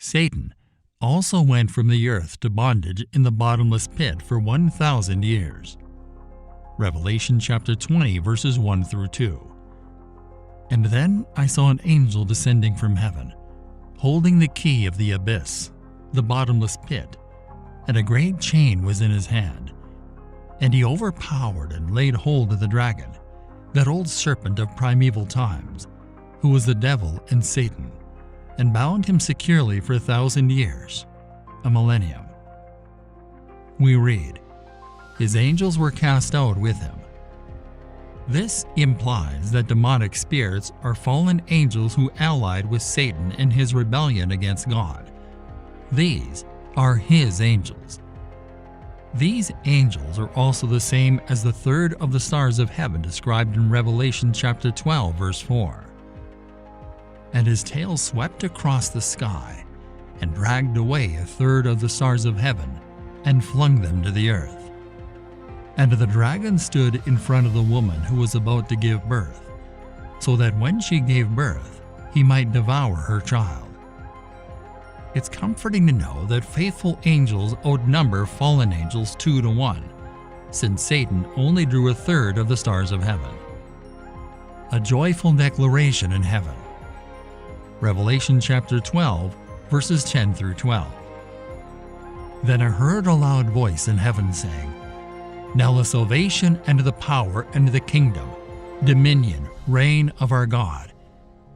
Satan also went from the earth to bondage in the bottomless pit for 1,000 years. Revelation chapter 20 verses 1 through 2. And then I saw an angel descending from heaven, holding the key of the abyss, the bottomless pit, and a great chain was in his hand. And he overpowered and laid hold of the dragon, that old serpent of primeval times, who was the devil and Satan, and bound him securely for 1,000 years, a millennium. We read, his angels were cast out with him. This implies that demonic spirits are fallen angels who allied with Satan in his rebellion against God. These are his angels. These angels are also the same as the third of the stars of heaven described in Revelation chapter 12 verse 4. And his tail swept across the sky and dragged away a third of the stars of heaven and flung them to the earth. And the dragon stood in front of the woman who was about to give birth, so that when she gave birth, he might devour her child. It's comforting to know that faithful angels outnumber fallen angels 2 to 1, since Satan only drew a third of the stars of heaven. A joyful declaration in heaven. Revelation chapter 12, verses 10 through 12. Then I heard a loud voice in heaven saying, now the salvation and the power and the kingdom, dominion, reign of our God,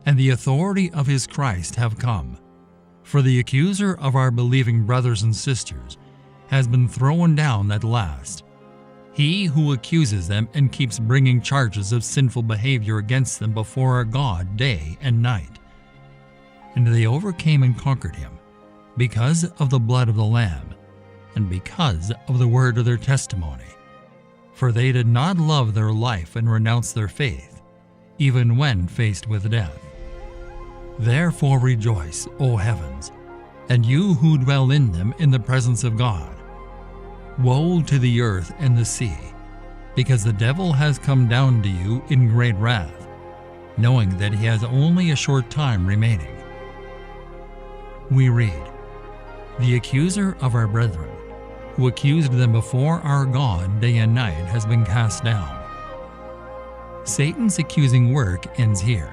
and the authority of his Christ have come. For the accuser of our believing brothers and sisters has been thrown down at last. He who accuses them and keeps bringing charges of sinful behavior against them before our God day and night. And they overcame and conquered him, because of the blood of the Lamb, and because of the word of their testimony. For they did not love their life and renounce their faith, even when faced with death. Therefore rejoice, O heavens, and you who dwell in them in the presence of God. Woe to the earth and the sea, because the devil has come down to you in great wrath, knowing that he has only a short time remaining. We read, the accuser of our brethren, who accused them before our God day and night, has been cast down. Satan's accusing work ends here,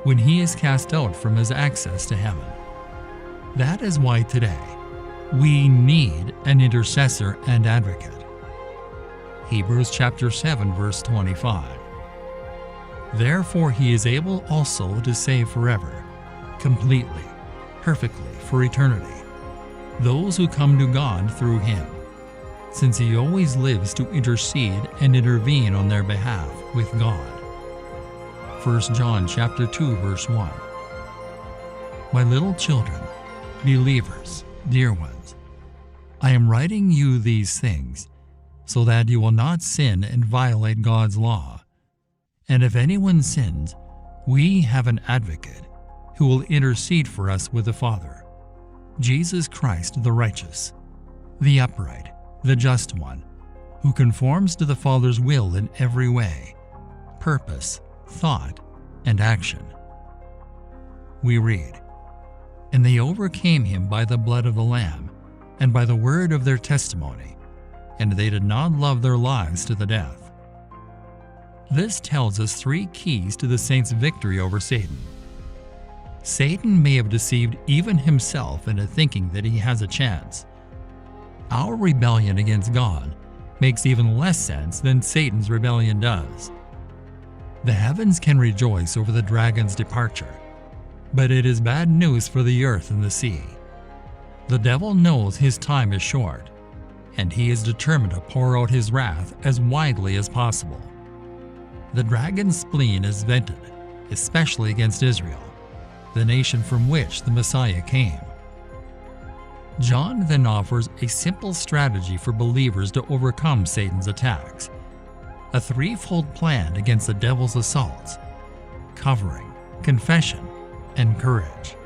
when he is cast out from his access to heaven. That is why today we need an intercessor and advocate. Hebrews chapter 7 verse 25. Therefore he is able also to save forever, completely, perfectly, for eternity, those who come to God through him, since he always lives to intercede and intervene on their behalf with God. 1 John chapter 2 verse 1. My little children, believers, dear ones, I am writing you these things so that you will not sin and violate God's law. And if anyone sins, we have an advocate who will intercede for us with the Father, Jesus Christ the righteous, the upright, the just one, who conforms to the Father's will in every way, purpose, thought, and action. We read, and they overcame him by the blood of the Lamb, and by the word of their testimony, and they did not love their lives to the death. This tells us 3 keys to the saints' victory over Satan. Satan may have deceived even himself into thinking that he has a chance. Our rebellion against God makes even less sense than Satan's rebellion does. The heavens can rejoice over the dragon's departure, but it is bad news for the earth and the sea. The devil knows his time is short, and he is determined to pour out his wrath as widely as possible. The dragon's spleen is vented, especially against Israel, the nation from which the Messiah came. John then offers a simple strategy for believers to overcome Satan's attacks, a threefold plan against the devil's assaults: covering, confession, and courage.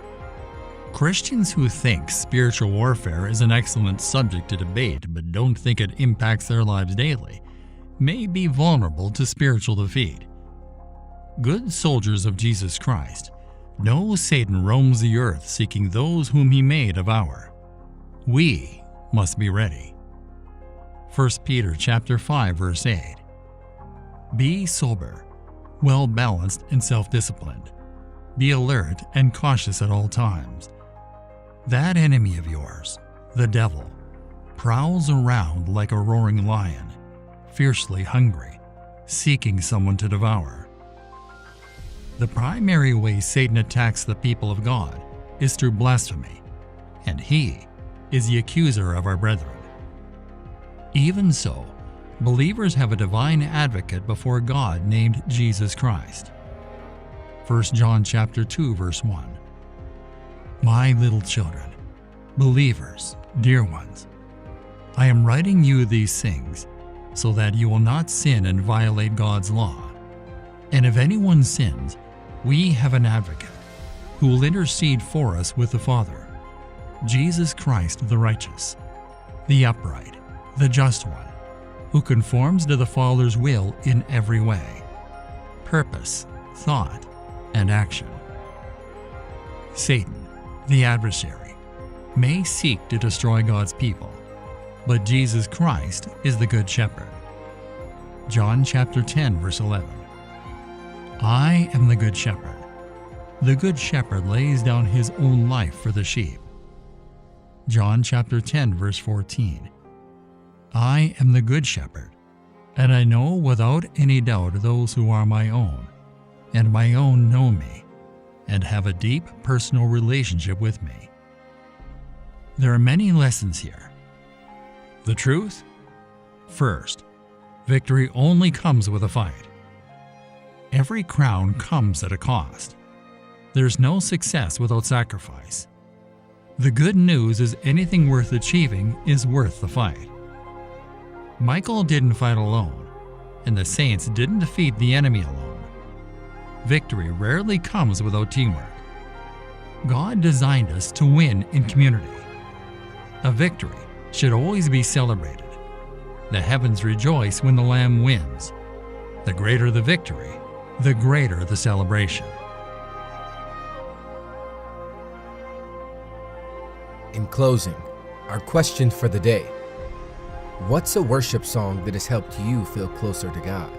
Christians who think spiritual warfare is an excellent subject to debate but don't think it impacts their lives daily may be vulnerable to spiritual defeat. Good soldiers of Jesus Christ No, Satan roams the earth seeking those whom he may devour. We must be ready. 1 Peter chapter 5 verse 8. Be sober, well-balanced and self-disciplined. Be alert and cautious at all times. That enemy of yours, the devil, prowls around like a roaring lion, fiercely hungry, seeking someone to devour. The primary way Satan attacks the people of God is through blasphemy, and he is the accuser of our brethren. Even so, believers have a divine advocate before God named Jesus Christ. 1 John chapter 2 verse 1. My little children, believers, dear ones, I am writing you these things so that you will not sin and violate God's law. And if anyone sins, we have an advocate who will intercede for us with the Father, Jesus Christ the righteous, the upright, the just one, who conforms to the Father's will in every way, purpose, thought, and action. Satan, the adversary, may seek to destroy God's people, but Jesus Christ is the Good Shepherd. John chapter 10 verse 11. I am the Good Shepherd. The Good Shepherd lays down his own life for the sheep. John chapter 10 verse 14. I am the Good Shepherd, and I know without any doubt those who are my own, and my own know me, and have a deep personal relationship with me. There are many lessons here. The truth? First, victory only comes with a fight. Every crown comes at a cost. There's no success without sacrifice. The good news is anything worth achieving is worth the fight. Michael didn't fight alone, and the saints didn't defeat the enemy alone. Victory rarely comes without teamwork. God designed us to win in community. A victory should always be celebrated. The heavens rejoice when the Lamb wins. The greater the victory, the greater the celebration. In closing, our question for the day: what's a worship song that has helped you feel closer to God?